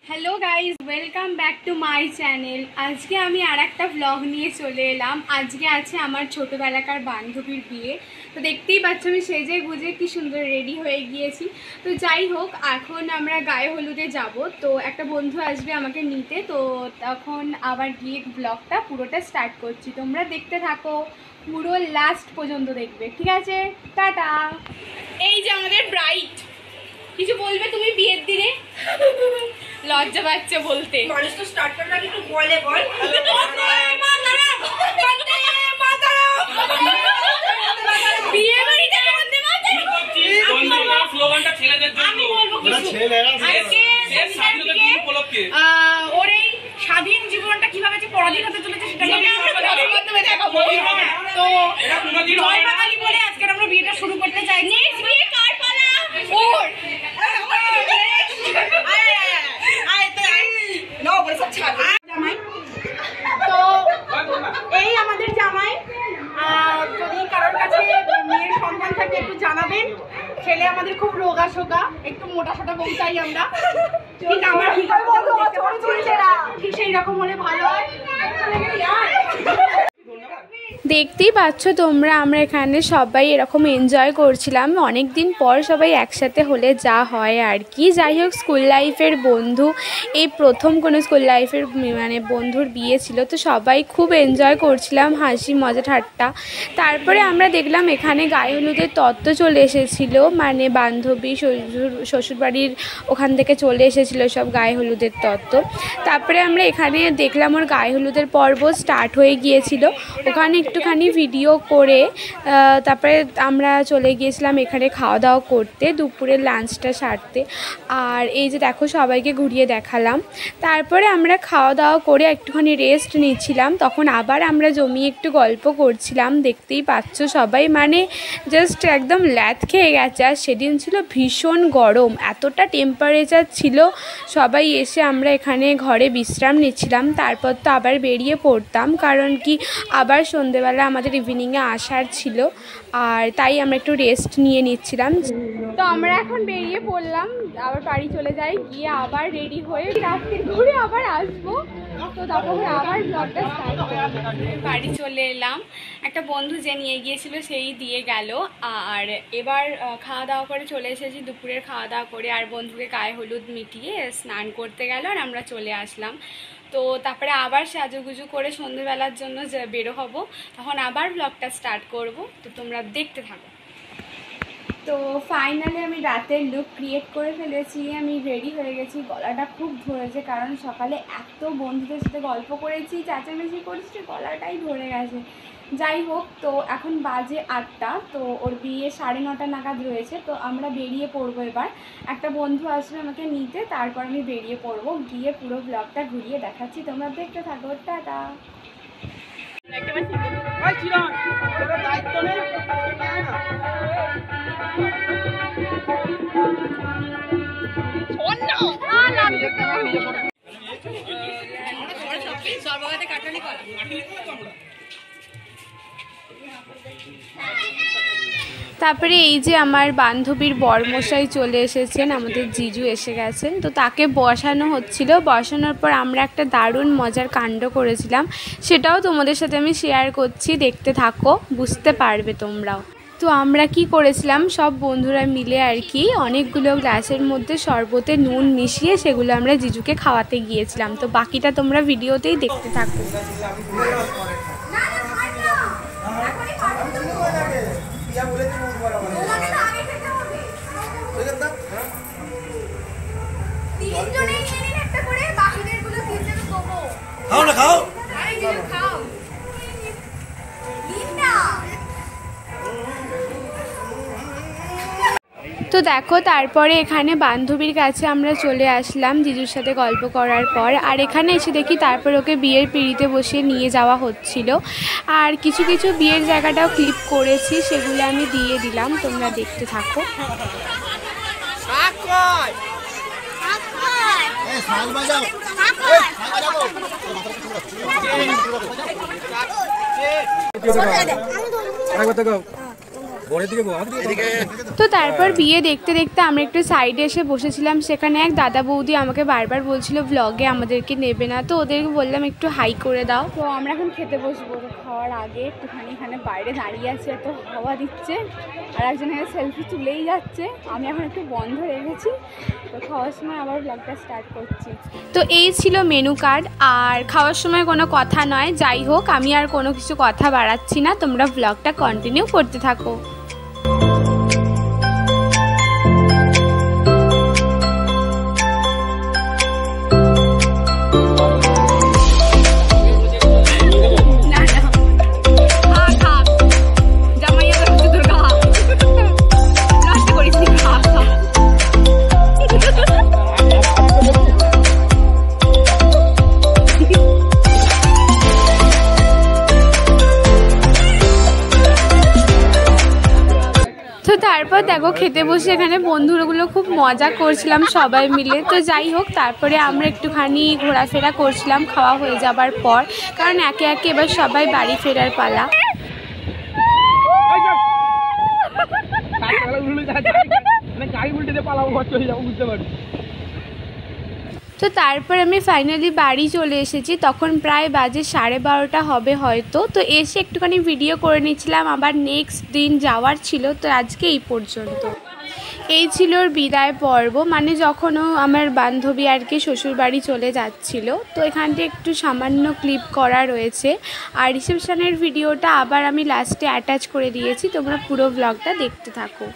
Hello guys welcome back to my channel. आज के आमी आर एक व्लग निये चले एलाम। आज के आछे आमार छोटोबेलाकार बान्धबीर बिये। तो देखतेई पाচ্ছো আমি সেজে গুজে কি সুন্দর রেডি হয়ে গিয়েছি। তো যাই হোক এখন আমরা গায়ে হলুদে যাব। তো একটা বন্ধু আসবে আমাকে নিতে, তো তখন আবার গিয়ে ব্লগটা পুরোটা স্টার্ট করছি। তোমরা দেখতে থাকো, পুরো লাস্ট পর্যন্ত দেখবে, ঠিক আছে? টাটা। এই যে আমাদের ব্রাইট, কিছু বলবে তুমি বিয়ের দিনে? লজ্জা পাচ্ছে বলতে। মানুষ তো স্টার্ট করার আগে একটু বলে বল। বিয়ে বাড়িতে বলতে স্লোগানটা ছেলেদের জন্য। ওর এই স্বাধীন জীবনটা কিভাবে যে পরাধীন হতে চলেছে সেটা দেখাবো। তো জয় বাঙালি বলে আজকে আমরা বিয়েটা শুরু করতে চাইছি। বিয়ে কার পালা? ওর। তো এই আমাদের জামাই। যদি কারোর কাছে মেয়ের সন্তান থাকে একটু জানাবেন। ছেলে আমাদের খুব রোগা সোগা, একটু মোটা সোটা বউ চাই আমরা। ঠিক আমার ঠিক সেই রকম হলে ভালো হয়। দেখতেই পাচ্ছ তোমরা, আমরা এখানে সবাই এরকম এনজয় করছিলাম। অনেক দিন পর সবাই একসাথে হলে যা হয় আর কি। যাই হোক, স্কুল লাইফের বন্ধু, এই প্রথম কোনো স্কুল লাইফের মানে বন্ধুর বিয়ে ছিল, তো সবাই খুব এনজয় করছিলাম, হাসি মজা ঠাট্টা। তারপরে আমরা দেখলাম এখানে গায়ে হলুদের তত্ত্ব চলে এসেছিলো, মানে বান্ধবী শ্বশুরবাড়ির ওখান থেকে চলে এসেছিলো সব গায়ে হলুদের তত্ত্ব। তারপরে আমরা এখানে দেখলাম ওর গায়ে হলুদের পর্ব স্টার্ট হয়ে গিয়েছিল। ওখানে একটুখানি ভিডিও করে তারপরে আমরা চলে গিয়েছিলাম এখানে খাওয়া দাওয়া করতে, দুপুরের লাঞ্চটা সারতে। আর এই যে দেখো সবাইকে ঘুরিয়ে দেখালাম। তারপরে আমরা খাওয়া দাওয়া করে একটুখানি রেস্ট নিচ্ছিলাম, তখন আবার আমরা জমিয়ে একটু গল্প করছিলাম। দেখতেই পাচ্ছ সবাই মানে জাস্ট একদম ল্যাথ খেয়ে গেছে। আর সেদিন ছিল ভীষণ গরম, এতটা টেম্পারেচার ছিল। সবাই এসে আমরা এখানে ঘরে বিশ্রাম নিচ্ছিলাম, তারপর তো আবার বেরিয়ে পড়তাম, কারণ কি আবার সন্ধেবেলা আমাদের ইভিনিংয়ে আসার ছিল। আর তাই আমরা একটু রেস্ট নিয়ে নিচ্ছিলাম। তো আমরা এখন বেরিয়ে পড়লাম, আবার বাড়ি চলে যাই, গিয়ে আবার রেডি হয়ে রাত্রির ঘুরে আবার আসবো। তো তখন আবার ব্লগটা স্টার্ট করবো। বাড়ি চলে এলাম, একটা বন্ধু যে নিয়ে গিয়েছিল সেই দিয়ে গেল। আর এবার খাওয়া দাওয়া করে চলে এসেছি, দুপুরের খাওয়া দাওয়া করে। আর বন্ধুকে গায়ে হলুদ মিটিয়ে স্নান করতে গেল, আর আমরা চলে আসলাম। তো তারপরে আবার সাজুগুজু করে সন্ধ্যেবেলার জন্য বেরো হব, তখন আবার ব্লগটা স্টার্ট করব। তো তোমরা দেখতে থাকো। তো ফাইনালি আমি রাতের লুক ক্রিয়েট করে ফেলেছি, আমি রেডি হয়ে গেছি। গলাটা খুব ধরেছে, কারণ সকালে এত বন্ধুদের সাথে গল্প করেছি, চেঁচামেচি করেছি, গলাটাই ধরে গেছে। যাই হোক, তো এখন বাজে 8টা, তো ওর বিয়ে 9:30 নাগাদ রয়েছে। তো আমরা বেরিয়ে পড়বো এবার। একটা বন্ধু আসবে আমাকে নিতে, তারপর আমি বেরিয়ে পড়বো, গিয়ে পুরো ব্লগটা ঘুরিয়ে দেখাচ্ছি, তোমরা দেখতে থাকো। টাটা। তারপরে এই যে আমার বান্ধবীর বরমশাই চলে এসেছেন, আমাদের জিজু এসে গেছেন। তো তাকে বসানো হচ্ছিল, বসানোর পর আমরা একটা দারুণ মজার কাণ্ড করেছিলাম, সেটাও তোমাদের সাথে আমি শেয়ার করছি, দেখতে থাকো, বুঝতে পারবে তোমরাও। তো আমরা কি করেছিলাম, সব বন্ধুরা মিলে আর কি অনেকগুলো গ্লাসের মধ্যে শরবতে নুন মিশিয়ে সেগুলো আমরা জিজুকে খাওয়াতে গিয়েছিলাম। তো বাকিটা তোমরা ভিডিওতেই দেখতে থাকো। তো দেখো, তারপরে এখানে বান্ধবীর কাছে আমরা চলে আসলাম জিজুর সাথে গল্প করার পর। আর এখানে এসে দেখি তারপর ওকে বিয়ের পিঁড়িতে বসিয়ে নিয়ে যাওয়া হচ্ছিল। আর কিছু কিছু বিয়ের জায়গাটাও ক্লিপ করেছি, সেগুলো আমি দিয়ে দিলাম, তোমরা দেখতে থাকো। তো তারপর বিয়ে দেখতে দেখতে আমরা একটু সাইডে এসে বসেছিলাম। সেখানে এক দাদা বৌদি আমাকে বারবার বলছিল ব্লগে আমাদেরকে নেবে না, তো ওদেরকে বললাম একটু হাই করে দাও। তো আমরা এখন খেতে বসবো। তো খাওয়ার আগে একটুখানি এখানে বাইরে দাঁড়িয়ে আছে, এত হাওয়া দিচ্ছে, আর একজন এখানে সেলফি তুলেই যাচ্ছে। আমি এখন একটু বন্ধ রেখেছি, তো খাওয়ার সময় আবার ব্লগটা স্টার্ট করছি। তো এই ছিল মেনু কার্ড, আর খাওয়ার সময় কোনো কথা নয়। যাই হোক, আমি আর কোনো কিছু কথা বাড়াচ্ছি না, তোমরা ব্লগটা কন্টিনিউ করতে থাকো। তারপর দেখো খেতে বসে এখানে বন্ধুগুলো খুব মজা করছিলাম সবাই মিলে। তো যাই হোক, তারপরে আমরা একটুখানি ঘোরাফেরা করছিলাম খাওয়া হয়ে যাবার পর, কারণ একে একে এবার সবাই বাড়ি ফেরার পালা। তো তারপর আমি ফাইনালি বাড়ি চলে এসেছি। তখন প্রায় বাজে 12:30 হবে হয়তো। তো এসে একটুখানি ভিডিও করে নিচ্ছিলাম, আবার নেক্সট দিন যাওয়ার ছিল। তো আজকে এই পর্যন্ত। এই ছিল ওর বিদায় পর্ব, মানে যখনও আমার বান্ধবী আর কি শ্বশুরবাড়ি চলে যাচ্ছিল। তো এখানটা একটু সামান্য ক্লিপ করা রয়েছে, আর রিসেপশনের ভিডিওটা আবার আমি লাস্টে অ্যাটাচ করে দিয়েছি। তোমরা পুরো ব্লগটা দেখতে থাকো।